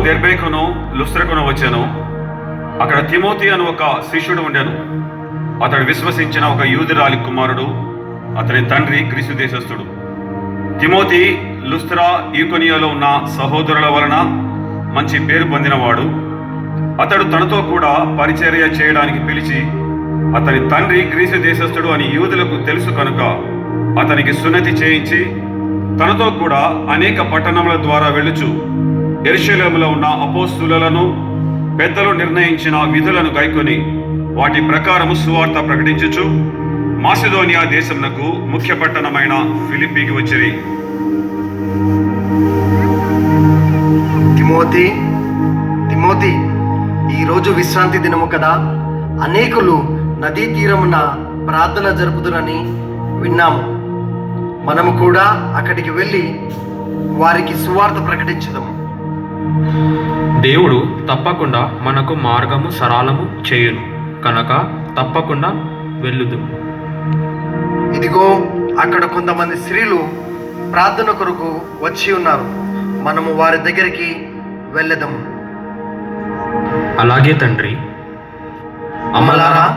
దెర్బేకును లుస్త్రకును వచ్చాను. అక్కడ తిమోతి అని ఒక శిష్యుడు ఉండెను. అతడు విశ్వసించిన ఒక యూదురాలి కుమారుడు. అతని తండ్రి గ్రీసు దేశస్థుడు. తిమోతి లుస్త్రా ఈకొనియాలో ఉన్న సహోదరుల వలన మంచి పేరు పొందినవాడు. అతడు తనతో కూడా పరిచర్య చేయడానికి పిలిచి, అతని తండ్రి గ్రీసు దేశస్థుడు అని యూదులకు తెలుసు కనుక అతనికి సున్నతి చేయించి తనతో కూడా అనేక పట్టణముల ద్వారా వెళ్ళుచు యెరూషలేములో ఉన్న అపోస్తలులను పెద్దలు నిర్ణయించిన విధులను గైకొని వాటి ప్రకారము సువార్త ప్రకటించుచు మాసిదోనియా దేశమునకు ముఖ్య పట్టణమైన ఫిలిప్పీకి వచ్చిరి. తిమోతి, ఈరోజు విశ్రాంతి దినము కదా. అనేకులు నదీ తీరమున ప్రార్థన జరుపుదురని విన్నాము. మనము కూడా అక్కడికి వెళ్ళి వారికి సువార్త ప్రకటించుదాము. దేవుడు తప్పకుండా మనకు మార్గము సరళము చేయును కనుక తప్పకుండా వెళ్ళుదు. ఇదిగో, అక్కడ కొంతమంది స్త్రీలు ప్రార్థన కొరకు వచ్చి ఉన్నారు. మనము వారి దగ్గరికి వెళ్ళదము. అలాగే తండ్రి. అమ్మలారా,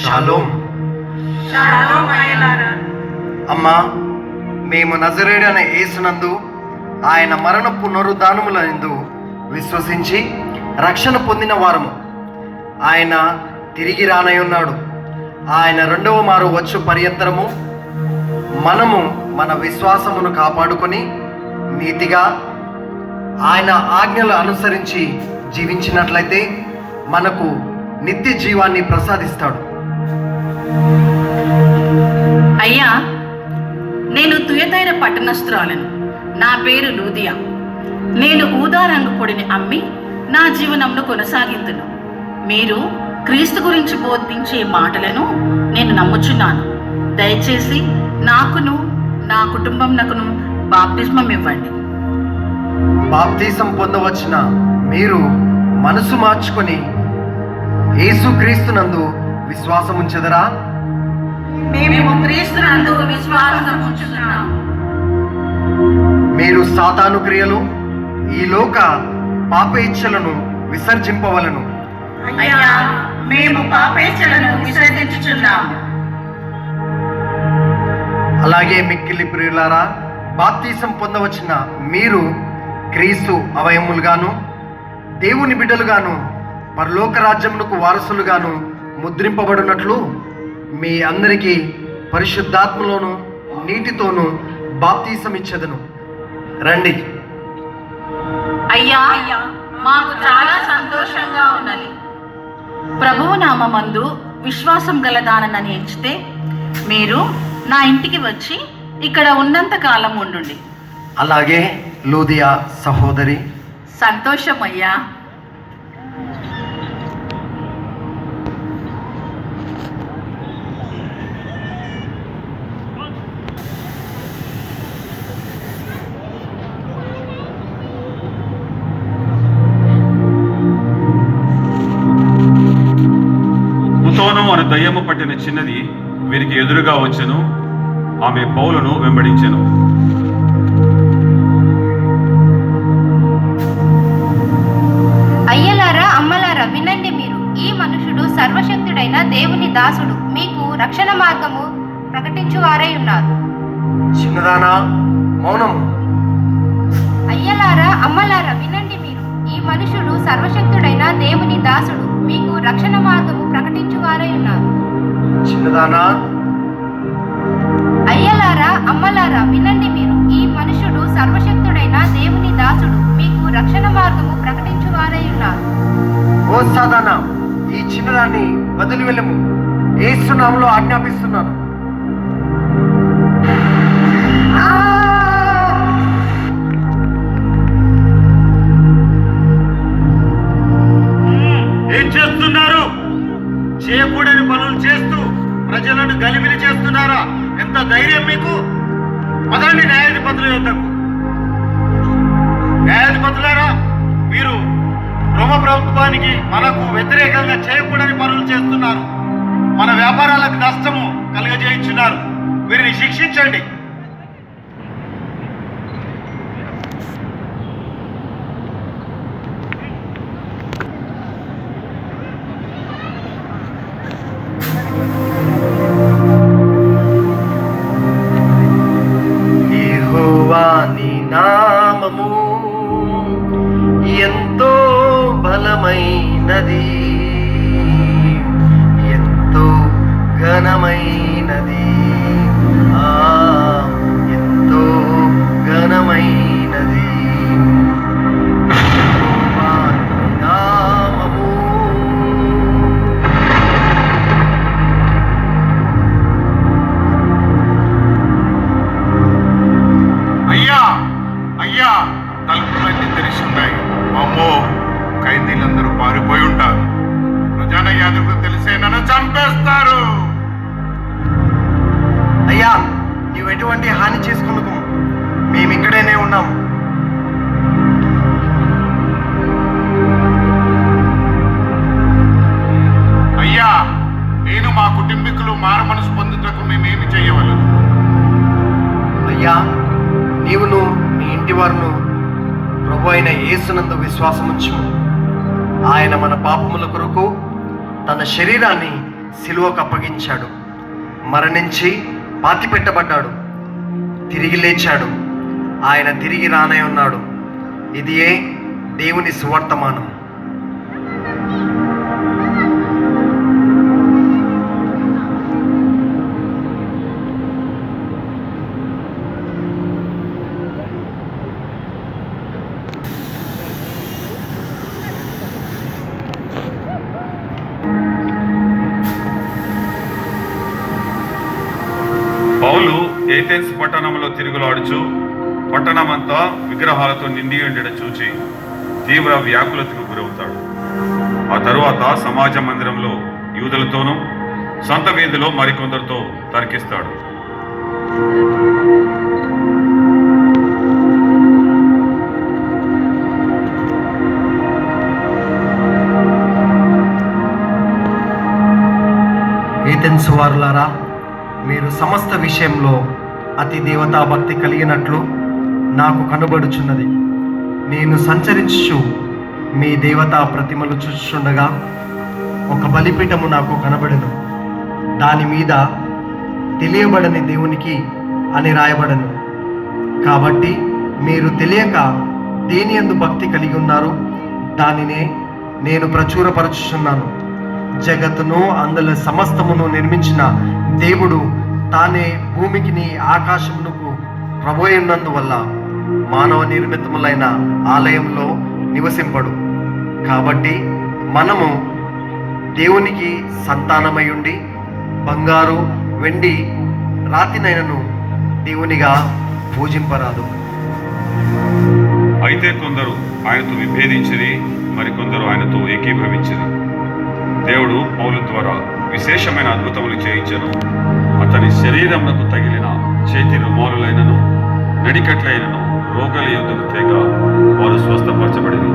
షాలోం. అమ్మా, మేము నజరేయుడైన యేసునందు ఆయన మరణ పునరుద్ధానములందు విశ్వసించి రక్షణ పొందిన వారము. ఆయన తిరిగి రానయ్యున్నాడు. ఆయన రెండవ మారు వచ్చు పర్యంతరము మనము మన విశ్వాసమును కాపాడుకొని నీతిగా ఆయన ఆజ్ఞలు అనుసరించి జీవించినట్లయితే మనకు నిత్య జీవాన్ని ప్రసాదిస్తాడు. అయ్యా, నేను తుయతైర పట్టణస్థురాలను. నా పేరు లూదియా. నేను ఊదా రంగు పొడిని అమ్మి నా జీవనంను కొనసాగిందును. మీరు క్రీస్తు గురించి బోధించే మాటలను నేను నమ్ముచున్నాను. దయచేసి నాకును నా కుటుంబంనకును బాప్తిస్మం ఇవ్వండి. బాప్తిసం పొందవచ్చిన మీరు మనసు మార్చుకొని యేసుక్రీస్తునందు విశ్వాసం ఉంచెదరా? మేము క్రీస్తునందు విశ్వాసం ఉంచుతున్నాము. మీరు సాతాను క్రియలు, ఈ లోక పాప ఇచ్చలను విసర్జింపవలను. అయ్యా, మేము పాపేచ్ఛలను విసర్జించుచున్నాము. అలాగే మిక్కిలి ప్రియులారా, బాప్తిసం పొందవచ్చిన మీరు క్రీస్తు అవయములుగాను దేవుని బిడ్డలుగాను పరలోక రాజ్యమునకు వారసులుగాను ముద్రింపబడినట్లు మీ అందరికీ పరిశుద్ధాత్మలోను నీటితోనూ బాప్తిసం ఇచ్చెదను. రండి. అయ్యా, మాకు చాలా సంతోషంగా ఉన్నది. ప్రభువు నామమందు విశ్వాసం గలదానని ఎంచితే మీరు నా ఇంటికి వచ్చి ఇక్కడ ఉన్నంత కాలం ఉండుండి. అలాగే లూదియా సహోదరి. సంతోషం అయ్యా. పుతోను అను దయ్యము పట్టిన చిన్నది వీరికి ఎదురుగా వచ్చెను. ఆమె పౌలును వెంబడించెను. అయ్యలారా, అమ్మలారా, వినండి. మీరు ఈ మనుషుడు సర్వశక్తుడైన దేవుని దాసుడు. మీకు రక్షణ మార్గము ప్రకటించువారై ఉన్నారు. చిన్నదానా, మౌనం. అయ్యలారా, అమ్మలారా, వినండి. మీరు ఈ మనుషుడు సర్వశక్తుడైన దేవుని దాసుడు. మీకు రక్షణ మార్గము ప్రకటించువారై ఉన్నారు. చిన్నదానా. అయ్యలారా, అమ్మలారా, వినండి. మీరు ఈ మనుషుడు సర్వశక్తుడైన దేవుని దాసుడు. మీకు రక్షణ మార్గము ప్రకటించువారై ఉన్నారు. ఓ సాధానా, ఈ చిన్నదాన్ని వదిలి వెళ్ళము. యేసు నామములో ఆజ్ఞాపిస్తున్నాను. ఏం చేస్తున్నారు? చేయకూడని పనులు చేస్తూ ప్రజలను గలిబిలి చేస్తున్నారా? ఎంత ధైర్యం మీకు? పదండి న్యాయాధిపతుల యొద్దకు. న్యాయాధిపతులారా, మీరు రోమ ప్రభుత్వానికి మనకు వ్యతిరేకంగా చేయకూడని పనులు చేస్తున్నారు. మన వ్యాపారాలకు నష్టము కలుగజేయించున్నారు. వీరిని శిక్షించండి. ఎటువంటి హాని చేసుకున్నాము, మేము ఇక్కడనే ఉన్నాం. అయ్యా, నేను మా కుటుంబీకులు మారు మనసు పొందుటకు మేమేమి చేయవలను? అయ్యా, నీవును నీ ఇంటి వారును ప్రభు అయిన యేసునందు విశ్వాసముంచుము. ఆయన మన పాపముల కొరకు తన శరీరాన్ని సిలువకు అప్పగించాడు, మరణించి పాతిపెట్టబడ్డాడు, తిరిగి లేచాడు. ఆయన తిరిగి రానే ఉన్నాడు. ఇదియే దేవుని సువర్తమానం. పౌలు ఏథెన్స్ పట్టణంలో తిరుగులాడుచు పట్టణమంతా విగ్రహాలతో నిండి ఉండడం చూచి తీవ్ర వ్యాకులతకు గురవుతాడు. ఆ తరువాత సమాజ మందిరంలో యూదులతోనూ సొంత వీధిలో మరికొందరితో తర్కిస్తాడు. ఏథెన్స్ వారులారా, మీరు సమస్త విషయంలో అతి దేవతా భక్తి కలిగినట్లు నాకు కనబడుచున్నది. నేను సంచరించు మీ దేవతా ప్రతిమలు చూచుచుండగా ఒక బలిపీఠము నాకు కనబడెను. దాని మీద తెలియబడని దేవునికి అని రాయబడను. కాబట్టి మీరు తెలియక దేని యందు భక్తి కలిగి ఉన్నారు, దానినే నేను ప్రచురపరచుచున్నాను. జగత్తును అందులో సమస్తమును నిర్మించిన దేవుడు తానే భూమికిని ఆకాశమునకు ప్రభువైనందువల్ల మానవ నిర్మితములైన ఆలయంలో నివసింపడు. కాబట్టి మనము దేవునికి సంతానమై ఉండి బంగారు వెండి రాతినైనను దేవునిగా పూజింపరాదు. అయితే కొందరు ఆయనతో విభేదించిరి, మరికొందరు ఆయనతో ఏకీభవించిరి. దేవుడు పౌలు ద్వారా విశేషమైన అద్భుతములు చేయించను. అతని శరీరమునకు తగిలిన చేతి రుమాలులైనను నడికట్లైనను రోగుల యొద్దకు తేగా వారు స్వస్థపరచబడింది.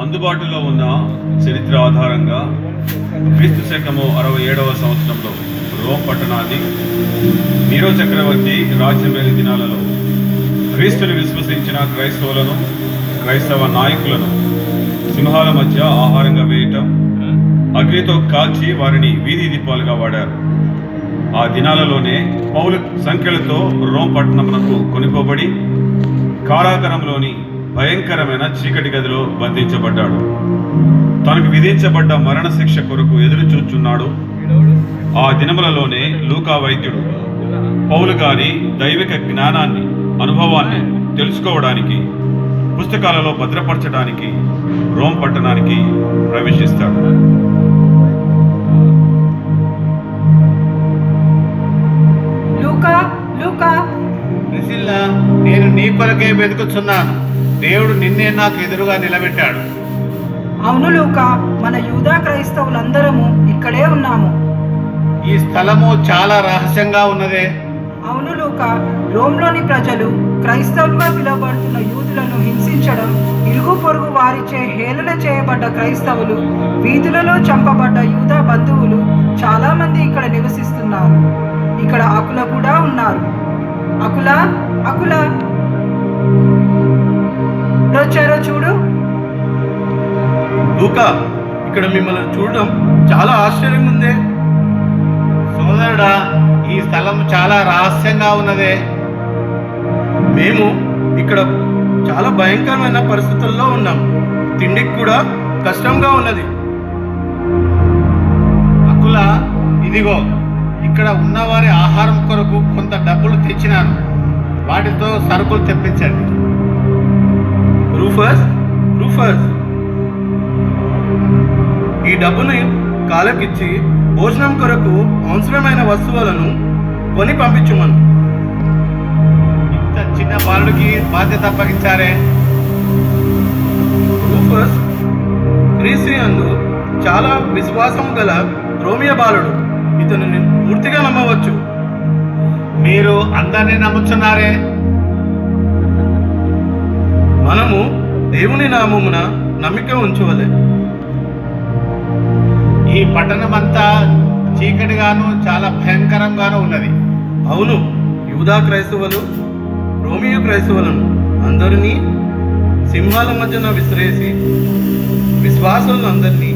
అందుబాటులో ఉన్న చరిత్ర ఆధారంగా క్రీస్తు శకము 67వ సంవత్సరంలో రోమ్ పట్టణాన్ని నీరో చక్రవర్తి రాజ్యమేలి దినాలలో క్రీస్తుని విశ్వసించిన క్రైస్తవులను క్రైస్తవ నాయకులను సింహాల మధ్య ఆహారంగా వేయటం, అగ్నితో కాల్చి వారిని వీధి దీపాలుగా వాడారు. ఆ దినాలలోనే పౌలు సంఖ్యలతో రోమ్ పట్టణమునకు కొనిపోబడి కారాగారంలోని భయంకరమైన చీకటి గదిలో బంధించబడ్డాడు. తనకు విధించబడ్డ మరణశిక్ష కొరకు ఎదురు చూచున్నాడు. ఆ దినములలోనే లూకా వైద్యుడు పౌలు గారి దైవిక జ్ఞానాన్ని, అనుభవాన్ని తెలుసుకోవడానికి, పుస్తకాలలో భద్రపరచడానికి రోమ్ పట్టణానికి ప్రవేశిస్తాడు. లూకా, లూకా, ప్రిసిల్లా, నేను నీ కొరకే వెతుకుతున్నాను. దేవుడు నిన్నే నాకు ఎదురుగా నిలబెట్టాడు. అవును లూకా, మన యూదా క్రైస్తవులందరము ఇక్కడే ఉన్నాము. ఈ స్థలము చాలా రహస్యంగా ఉన్నదే. అవును లూకా, రోమ్లోని ప్రజలు క్రైస్తవులుగా పిలువబడుతున్న యూదులను హింసించడం, ఇరుగు పొరుగు వారిచే హేళన చేయబడ్డ క్రైస్తవులు, వీధులలో చంపబడ్డ యూదా బంధువులు చాలా మంది ఇక్కడ నివసిస్తున్నారు. ఇక్కడ అకుల కూడా ఉన్నారు. అకుల అకుల వచ్చారో చూడు. లూకా, ఇక్కడ మిమ్మల్ని చూడడం చాలా ఆశ్చర్యంగా ఉందే. సోదరుడా, ఈ స్థలం చాలా రహస్యంగా ఉన్నదే. మేము ఇక్కడ చాలా భయంకరమైన పరిస్థితుల్లో ఉన్నాం. తిండికి కూడా కష్టంగా ఉన్నది. అకుల, ఇదిగో ఇక్కడ ఉన్నవారి ఆహారం కొరకు కొంత డబ్బులు తెచ్చినాను. వాటితో సరుకులు తెప్పించండి. రూఫస్, ఈ డబ్బుని కాలకిచ్చి భోజనం కొరకు అవసరమైన వస్తువులను కొని పంపించుమను. ఇంత చిన్న బాలుడికి బాధ్యత అప్పగించారే. రూఫస్ క్రీస్తు యందు చాలా విశ్వాసం గల రోమియో బాలుడు. ఇతను పూర్తిగా నమ్మవచ్చు. మీరు అందరినీ నమ్ముతున్నారే. మనము దేవుని నామమున నమ్మిక ఉంచవలే. ఈ పట్టణం అంతా చీకటిగాను చాలా భయంకరంగాను ఉన్నది. అవును, యూదా క్రైస్తవులు రోమియో క్రైస్తవులను అందరినీ సింహాల మధ్యన విసిరేసి విశ్వాసులందరినీ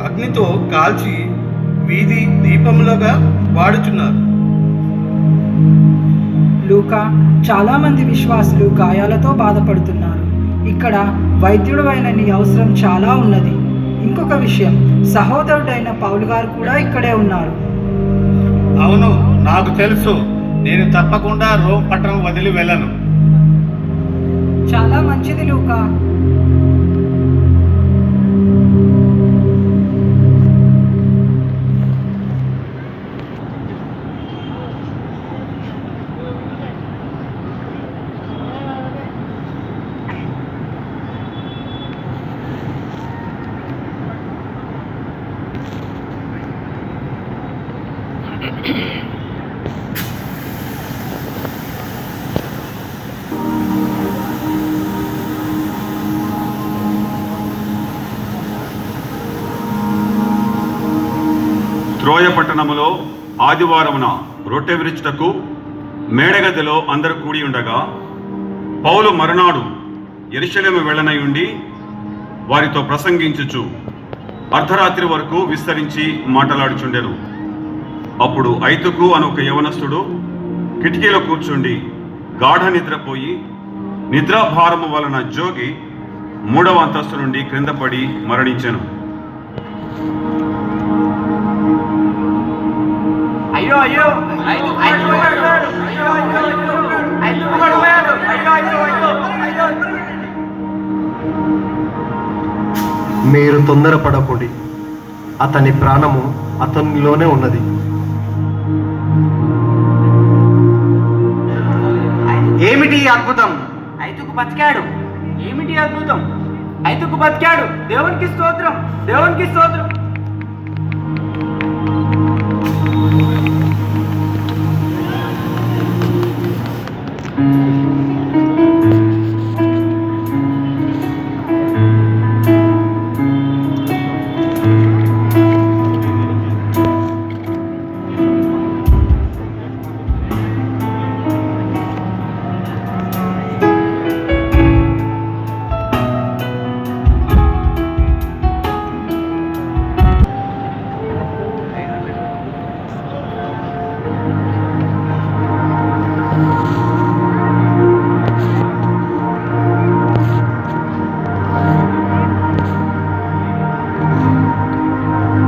అగ్నితో కాల్చి వీధి దీపములుగా వాడుచున్నారు. లూకా, చాలా మంది విశ్వాసులు గాయాలతో బాధపడుతున్నారు. ఇక్కడ వైద్యుడు అయిన నీ అవసరం చాలా ఉన్నది. ఇంకొక విషయం, సహోదరుడైన పౌలు గారు కూడా ఇక్కడే ఉన్నారు. అవును, నాకు తెలుసు. నేను తప్పకుండా రోమ్ పట్టణం వదిలి వెళ్ళను. చాలా మంచిది లూకా. త్రోయ పట్టణములో ఆదివారమున రొట్టె విరుచుటకు మేడగదిలో అందరూ కూడి ఉండగా పౌలు మరునాడు యెరూషలేము వెళ్ళనై ఉండి వారితో ప్రసంగించుచు అర్ధరాత్రి వరకు విస్తరించి మాట్లాడుచుండెను. అప్పుడు ఐతుకు అను ఒక యవనస్తుడు కిటికీలో కూర్చుండి గాఢ నిద్రపోయి నిద్రాభారము వలన జోగి 3వ అంతస్తు నుండి క్రింద పడి మరణించెను. మీరు తొందరపడకండి, అతని ప్రాణము అతనిలోనే ఉన్నది. ఏమిటి ఈ అద్భుతం? ఐతుకు బతికాడు. ఏమిటి అద్భుతం? ఐతుకు బతికాడు. దేవునికి స్తోత్రం, దేవునికి స్తోత్రం.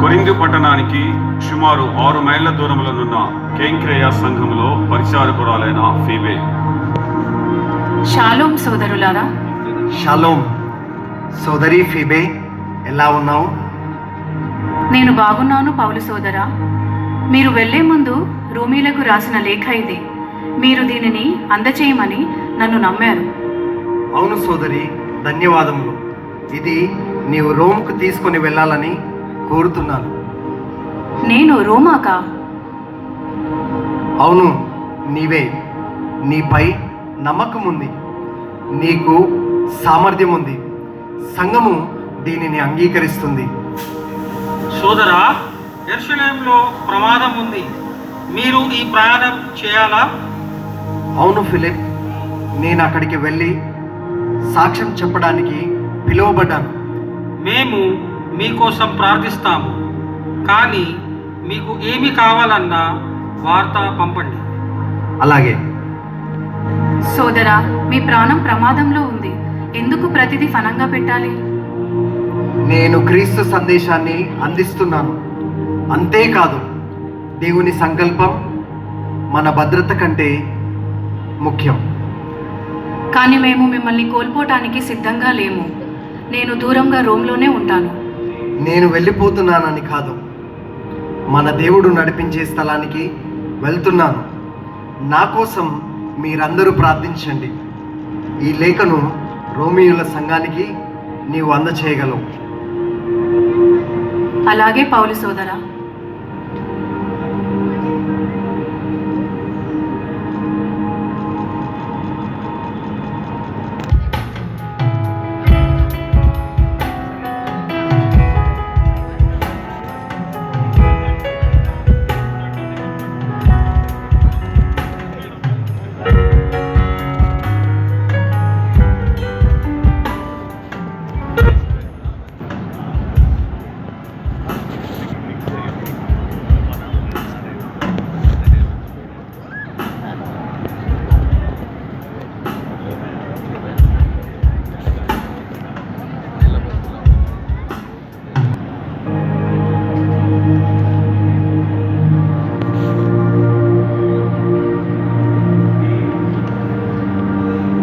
కొరింథు పట్టణానికి సుమారు 6 మైళ్ళ దూరంలోనున్న కేంక్రేయ సంఘములో పరిచారకురాలైన ఫీబే. షాలోం సోదరులారా. షాలోం సోదరి ఫీబే, ఎలా ఉన్నావు? నేను బాగున్నాను పౌలు సోదరా. మీరు వెళ్లే ముందు రోమీలకు రాసిన లేఖ ఇది. మీరు దీనిని అందచేయమని నన్ను నమ్మారు. అవును సోదరి, ధన్యవాదములు. ఇది నీవు రోమ్కు తీసుకొని వెళ్ళాలని కోరుతున్నాను. నేను రోమాకా? అవును, నీవే. నీపై నమ్మకం ఉంది, నీకు సామర్థ్యం ఉంది. సంఘము దీనిని అంగీకరిస్తుంది. సోదరా, యెరూషలేములో ప్రమాదం ఉంది. మీరు ఈ ప్రయాణం చేయాలా? అవును ఫిలిప్, నేను అక్కడికి వెళ్ళి సాక్ష్యం చెప్పడానికి పిలువబడ్డాను. మేము మీకోసం ప్రార్థిస్తాము, కానీ మీకు ఏమి కావాలన్నా వార్త పంపండి. అలాగే. సోదరా, మీ ప్రాణం ప్రమాదంలో ఉంది. ఎందుకు ప్రతిదీ ఫనంగా పెట్టాలి? నేను క్రీస్తు సందేశాన్ని అందిస్తున్నాను. అంతేకాదు, దేవుని సంకల్పం మన భద్రత కంటే ముఖ్యం. కానీ మేము మిమ్మల్ని కోల్పోవటానికి సిద్ధంగా లేము. నేను దూరంగా రోమ్లోనే ఉంటాను. నేను వెళ్ళిపోతున్నానని కాదు, మన దేవుడు నడిపించే స్థలానికి వెళ్తున్నాను. నా కోసం మీరందరూ ప్రార్థించండి. ఈ లేఖను రోమియోల సంఘానికి నీవు అందచేయగలవు. అలాగే పౌలు సోదరా.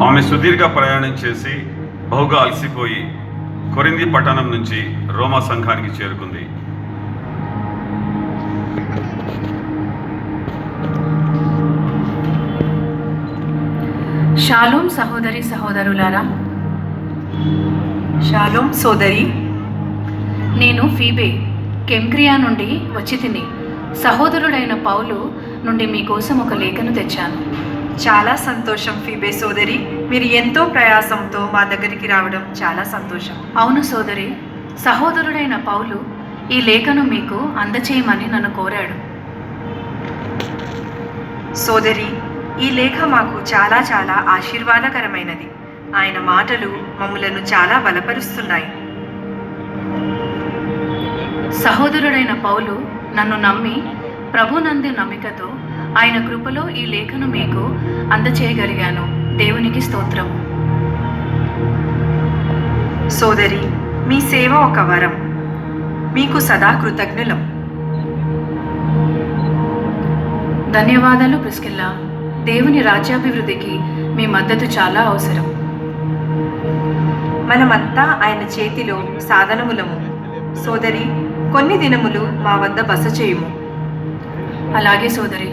ఆమె సుదీర్ఘ ప్రయాణం చేసి బహుగా అలసిపోయి కొరింథీ పట్టణం నుంచి రోమా సంఘానికి చేరుకుంది. షాలోం సహోదరి సహోదరులారా. షాలోం సోదరి. నేను ఫీబే కెంక్రియా నుండి వచ్చి తిని సహోదరుడైన పౌలు నుండి మీకోసం ఒక లేఖను తెచ్చాను. చాలా సంతోషం ఫీబే సోదరి. మీరు ఎంతో ప్రయాసంతో మా దగ్గరికి రావడం చాలా సంతోషం. అవును సోదరి, సహోదరుడైన పౌలు ఈ లేఖను మీకు అందచేయమని నన్ను కోరాడు. సోదరి, ఈ లేఖ మాకు చాలా చాలా ఆశీర్వాదకరమైనది. ఆయన మాటలు మమ్ములను చాలా బలపరుస్తున్నాయి. సహోదరుడైన పౌలు నన్ను నమ్మి ప్రభునందు నమ్మికతో ఆయన కృపలో ఈ లేఖను మీకు అందచేయగలిగాను. దేవునికి స్తోత్రం. సోదరి, మీ సేవ ఒక వరం. మీకు సదా కృతజ్ఞులం. ధన్యవాదాలు ప్రిస్కిల్లా. దేవుని రాజ్యాభివృద్ధికి మీ మద్దతు చాలా అవసరం. మనమంతా ఆయన చేతిలో సాధనములము. సోదరి, కొన్ని దినములు మా వద్ద బస చేయుము. అలాగే సోదరి.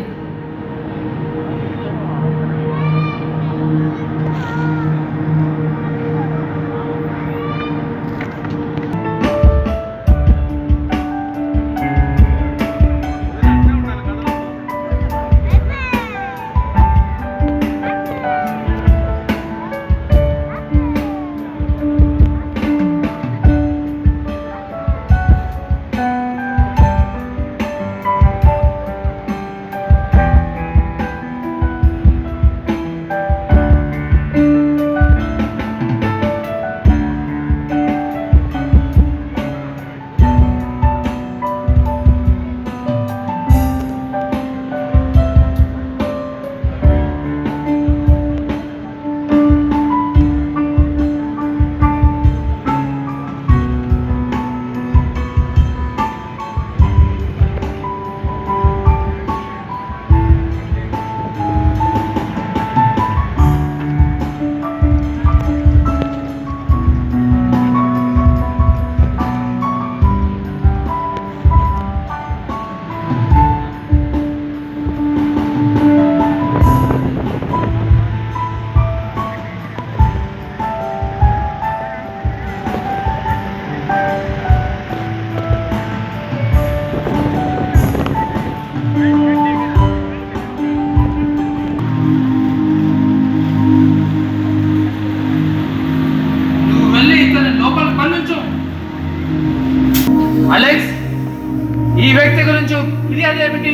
ఈ వ్యక్తి గురించి ఫిర్యాదు ఏమిటి?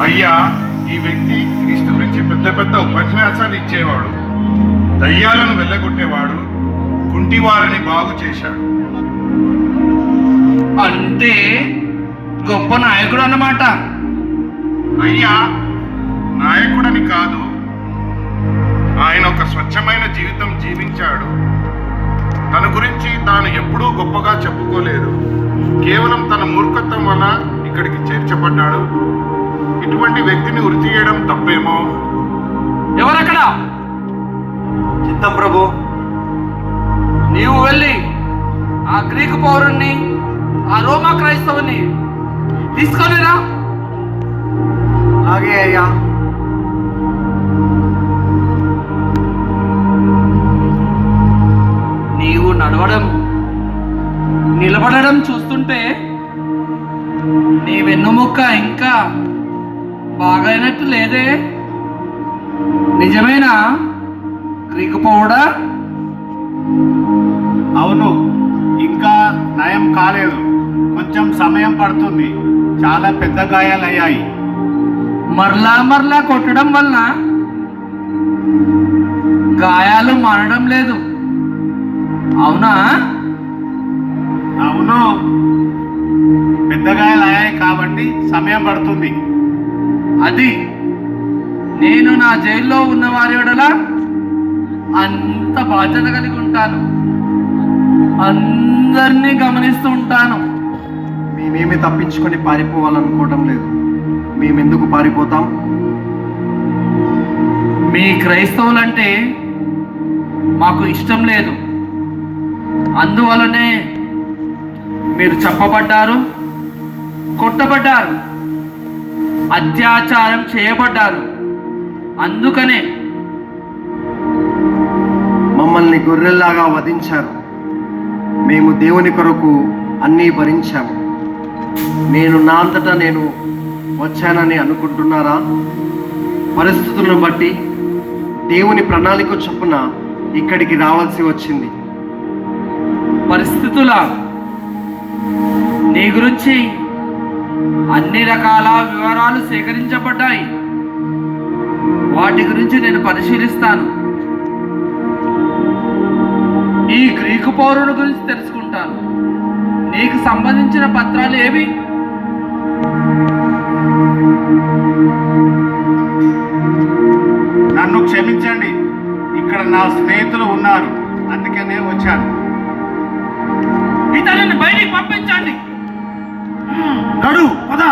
అయ్యా, ఈ వ్యక్తి క్రీస్తు గురించి పెద్ద పెద్ద ఉపన్యాసాలు ఇచ్చేవాడు, దయ్యాలను వెళ్ళగొట్టేవాడు, కుంటివారిని బాగు చేశాడు. అంటే గొప్ప నాయకుడు అన్నమాట. అయ్యా, నాయకుడని కాదు, ఆయన ఒక స్వచ్ఛమైన జీవితం జీవించాడు. తన గురించి తాను ఎప్పుడూ గొప్పగా చెప్పుకోలేదు. కేవలం తన మూర్ఖత్వం వల్ల ఇక్కడికి చేర్చబడ్డాడు. ఇటువంటి వ్యక్తిని ఉరి తీయడం తప్పేమో. ఎవరక్కడ? చిత్తం ప్రభు. నీవు వెళ్ళి ఆ గ్రీకు పౌరుణ్ణి, ఆ రోమా క్రైస్తవుని తీసుకొనిరా. అలాగే అయ్యా. నీవు నడవడం, నిలబడడం చూస్తుంటే నీ వెన్నుముక్క ఇంకా బాగైనట్టు లేదే. నిజమేనా గ్రీకు పౌరుడా? అవును, ఇంకా నయం కాలేదు. కొంచెం సమయం పడుతుంది. చాలా పెద్ద గాయాలయ్యాయి. మరలా కొట్టడం వలన గాయాలు మారడం లేదు, అవునా? అవును, పెద్ద గాయాలయ్యాయి కాబట్టి సమయం పడుతుంది. అది నేను నా జైల్లో ఉన్న వారి ఎడల అంత బాధ్యత కలిగి ఉంటాను. అందరినీ గమనిస్తూ ఉంటాను. మేమేమి తప్పించుకొని పారిపోవాలనుకోవడం లేదు. మేమెందుకు పారిపోతాం? మీ క్రైస్తవులంటే మాకు ఇష్టం లేదు. అందువలనే మీరు చంపబడ్డారు, కొట్టబడ్డారు, అత్యాచారం చేయబడ్డారు. అందుకనే మమ్మల్ని గొర్రెల్లాగా వధించారు. మేము దేవుని కొరకు అన్నీ భరించాము. నేను నా అంతటా నేను వచ్చానని అనుకుంటున్నారా? పరిస్థితులను బట్టి దేవుని ప్రణాళిక చొప్పున ఇక్కడికి రావాల్సి వచ్చింది. పరిస్థితుల నీ గురించి అన్ని రకాల వివరాలు సేకరించబడ్డాయి. వాటి గురించి నేను పరిశీలిస్తాను. ఈ గ్రీకు పౌరుల గురించి తెలుసుకుంటాను. నీకు సంబంధించిన పత్రాలు ఏవి? నన్ను క్షమించండి, ఇక్కడ నా స్నేహితులు ఉన్నారు, అందుకనే వచ్చాను. ఇతరులను బయటికి పంపించండి. నడు పద.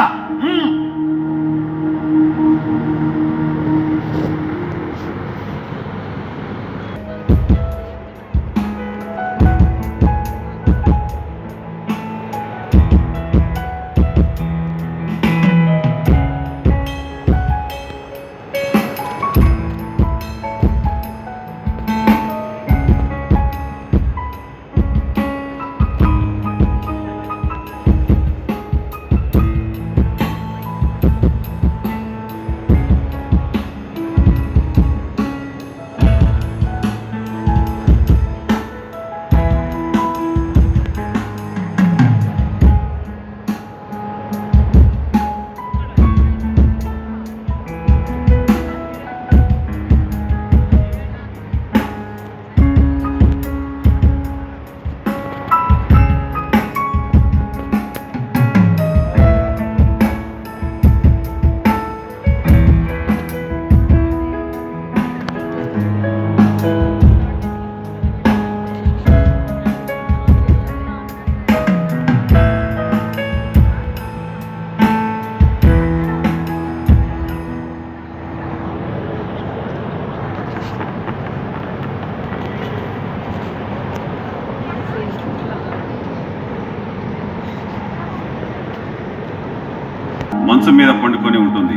మంచం మీద పండుకొని ఉంటుంది.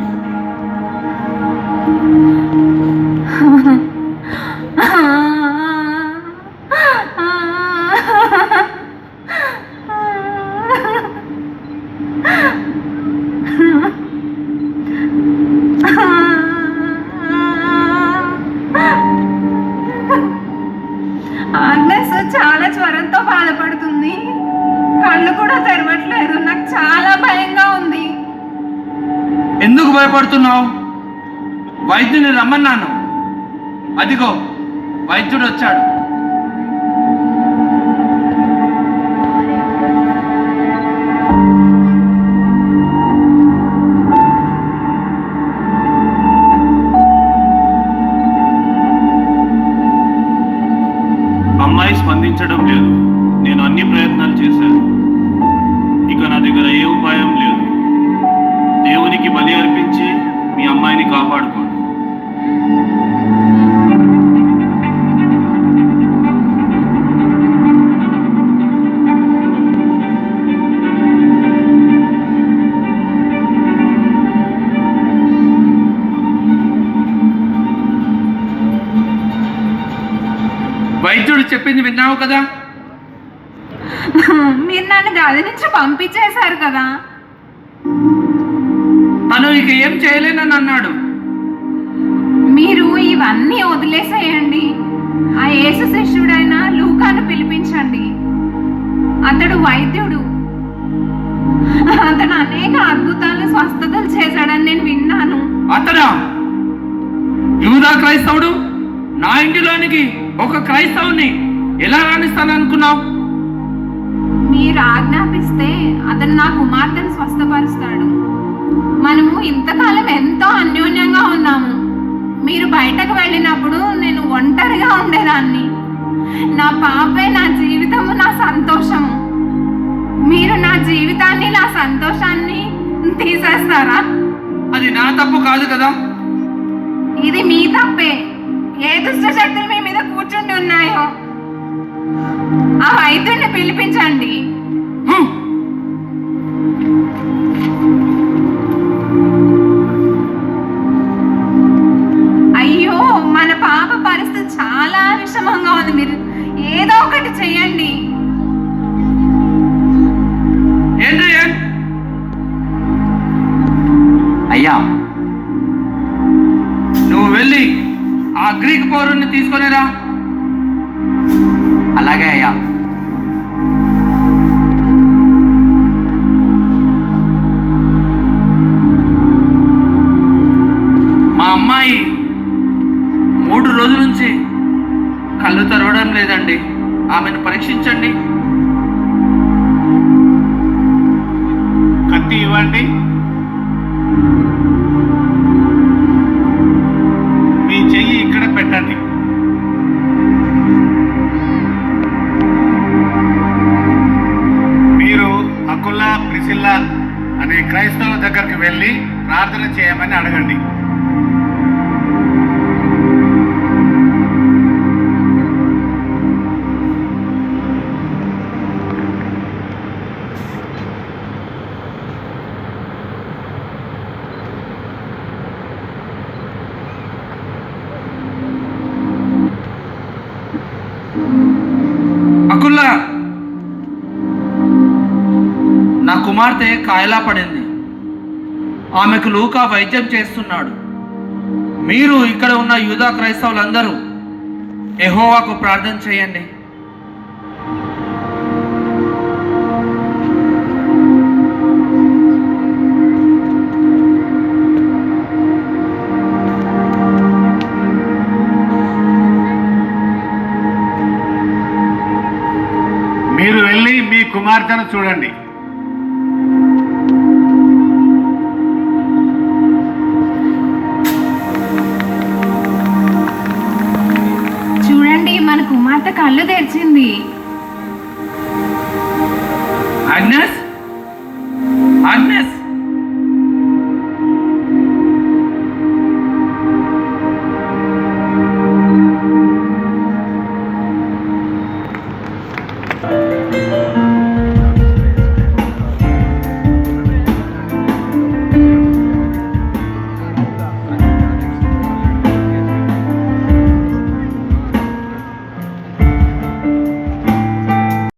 ఆగ్నెస్ చాలా జ్వరంతో బాధపడుతుంది. కళ్ళు కూడా తెరవట్లేదు. నాకు చాలా ఎందుకు భయపడుతున్నావు? వైద్యుని రమ్మన్నాను. అదిగో వైద్యుడు వచ్చాడు. అమ్మాయి స్పందించడం లేదు. నేను అన్ని ప్రయత్నాలు చేశాను. ఇక నా దగ్గర ఏ ఉపాయం లేదు. దేవునికి బలి అర్పించి మీ అమ్మాయిని కాపాడుకోండి. వైద్యుడు చెప్పింది విన్నావు కదా? మీరు నన్ను గది నుంచి పంపించేశారు కదా. తను ఇక ఏం చేయలేనని అన్నాడు. మీరు ఇవన్నీ వదిలేసేయండి. ఆ యేసు శిష్యుడైన లూకాను పిలిపించండి. అతడు వైద్యుడు. అతను అనేక అద్భుతాలు స్వస్థతలు చేశాడని నేను విన్నాను. అతడా? యూదా క్రైస్తవుడు? నా ఇంటిలోనికి ఒక క్రైస్తవుని ఎలా రాణిస్తాననుకున్నావు? మీరు ఆజ్ఞాపిస్తే అతను నా కుమార్తెను స్వస్థపరుస్తాడు. మనము ఇంతకాలం ఎంతో అన్యోన్యంగా ఉన్నాము. మీరు బయటకు వెళ్ళినప్పుడు నేను ఒంటరిగా ఉండేదాన్ని. నా పాపే నా జీవితము, నా సంతోషము. మీరు నా జీవితాన్ని, నా సంతోషాన్ని తీసేస్తారా? అది నా తప్పు కాదు కదా. ఇది మీ తప్పే. ఏ దుష్ట శక్తులు మీ మీద కూర్చుండి ఉన్నాయో ఆ వైద్యుడిని పిలిపించండి. అయ్యో, మన పాప పరిస్థితి చాలా విషమంగా ఉంది. మీరు ఏదో ఒకటి చెయ్యండి. అయ్యా, నువ్వు వెళ్ళి ఆ గ్రీక్ పౌరుణ్ణి తీసుకొనిరా. అలాగే అయ్యా. మా అమ్మాయి 3 రోజుల నుంచి కళ్ళు తెరవడం లేదండి. ఆమెను పరీక్షించండి. కత్తి ఇవ్వండి. మీ చెయ్యి ఇక్కడ పెట్టండి. మీరు అకుల్లా, ప్రిసిల్లా అనే క్రైస్తవుల దగ్గరికి వెళ్ళి ప్రార్థన చేయమని అడగండి. అకుల్లా, నా కుమార్తె కాయలా పడింది. ఆమెకు లూకా వైద్యం చేస్తున్నాడు. మీరు ఇక్కడ ఉన్న యూదా క్రైస్తవులందరూ యెహోవాకు ప్రార్థన చేయండి. మీరు వెళ్ళి మీ కుమార్తెను చూడండి. చూడండి, మన కుమార్తె కళ్ళు తెరిచింది. Agnes, Agnes,